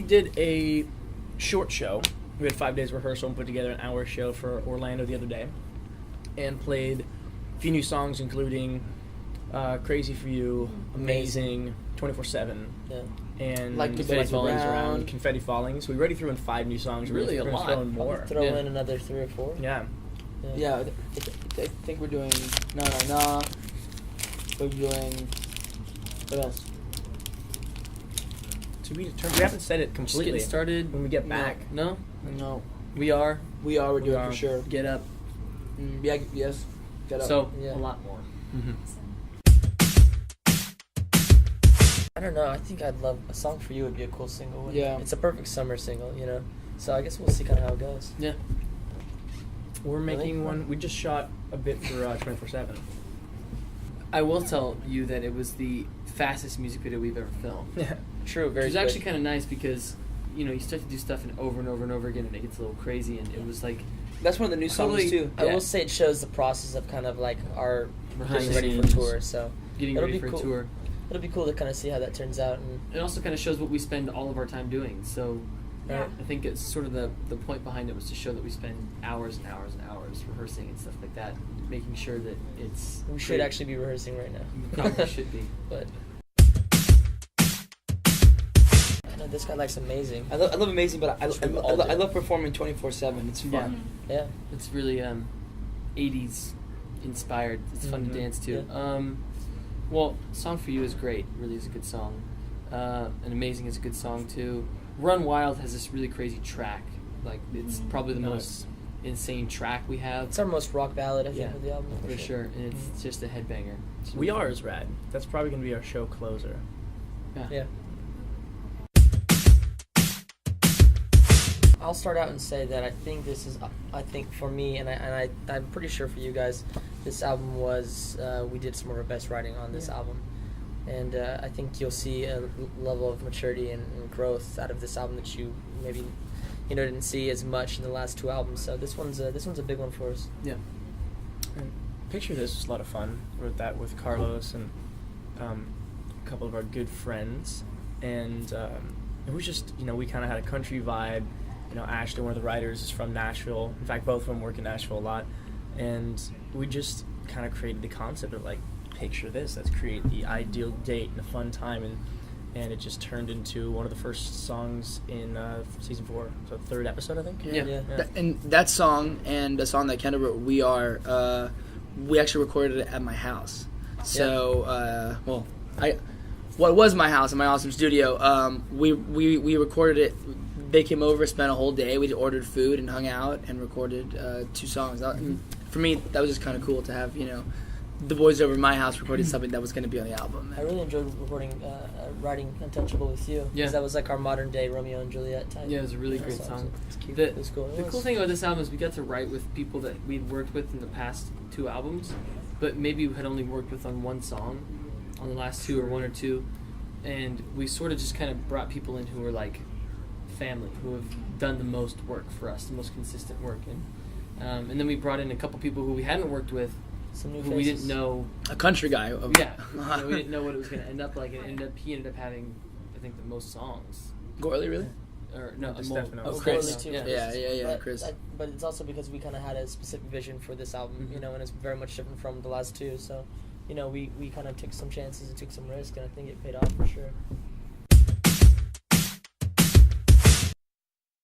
we did a short show. We had 5 days rehearsal and put together an hour show for Orlando the other day, and played a few new songs, including "Crazy for You," "Amazing," 24/7, and Like "Confetti Confetti Fallings Around. Around," "Confetti Falling." So we already threw in 5 new songs. Really We're a gonna lot. throw in more. Throw in another 3 or 4. Yeah. Yeah, I think we're doing Na Na Na. We're doing, what else? To be determined. We haven't said it Just completely. getting started. When we get back. No? No, We are. we're doing are. for sure. Get up. Yeah, yes. Get up. So, Yeah. a lot more. I don't know. I think I'd love a song for you would be a cool single. wouldn't it? Yeah. It's a perfect summer single, you know. So I guess we'll see kind of how it goes. Yeah. We're Really? making one. We just shot a bit for 24/7. I will tell you that it was the fastest music video we've ever filmed. Yeah. True. Which Very. was actually quick. kind of nice because, you start to do stuff over and over and over again, and it gets a little crazy, and it was like That's one of the new songs Totally- too. I Yeah. will say it shows the process of kind of like our Behind getting the ready for scenes. tour. So getting It'll ready be for cool. a tour. it'll be cool to kind of see how that turns out. And It also kind of shows what we spend all of our time doing. So Yeah. I think it's sort of the point behind it was to show that we spend hours and hours and hours rehearsing and stuff like that, making sure that it's we should actually be rehearsing right now. We probably should be. But I know this guy likes Amazing. I love Amazing, but I we all do. love performing 24/7. It's fun. Yeah. It's really 80s inspired. It's fun to Mhm. dance to. Yeah. Well, Song for You is great. Really is a good song. And Amazing is a good song too. Run Wild has this really crazy track. Like it's probably the Nice. most insane track we have. It's our most rock ballad, I think, Yeah, of the album. for sure. And it's just a headbanger. It's We really Are fun. is rad. That's probably going to be our show closer. Yeah. I'll start out and say that I think this is, I think for me, and I'm pretty sure for you guys, this album was, we did some of our best writing on this album. And I think you'll see a level of maturity and growth out of this album that you maybe, didn't see as much in the last 2 albums. So this one's a big one for us. Yeah. And Picture This was a lot of fun. Wrote that with Carlos and a couple of our good friends. And it was just, we kind of had a country vibe. Ashley, one of the writers, is from Nashville. In fact, both of them work in Nashville a lot. And we just kind of created the concept of, picture this. Let's create the ideal date and a fun time. And it just turned into one of the first songs in season 4. So 3rd episode, I think? Yeah. And that song and the song that Kendall wrote, We Are, we actually recorded it at my house. So, it was my house in my awesome studio. We recorded it. They came over, spent a whole day. We ordered food and hung out and recorded 2 songs. And for me, that was just kind of cool to have, the boys over at my house recording something that was going to be on the album. I really enjoyed writing Untouchable with you. 'Cause Yeah. that was like our modern day Romeo and Juliet type. Yeah, it was a really great So song. It's cute. The- It was cool. The cool thing about this album is we got to write with people that we'd worked with in the past 2 albums, but maybe we had only worked with on 1 song on the last 2 or 1 or 2, and we sort of just kind of brought people in who were like family, who have done the most work for us, the most consistent work, and then we brought in a couple people who we hadn't worked with, Some new who faces. we didn't know. A country guy. Yeah, we didn't know what it was going to end up like. And he ended up having, I think, the most songs. Gorley, really? Or no, Stefano. Oh, Well, Chris. Gorley, too. Yeah. But, Chris. but it's also because we kind of had a specific vision for this album, Mhm. and it's very much different from the last 2. So, we kind of took some chances and took some risk, and I think it paid off for sure.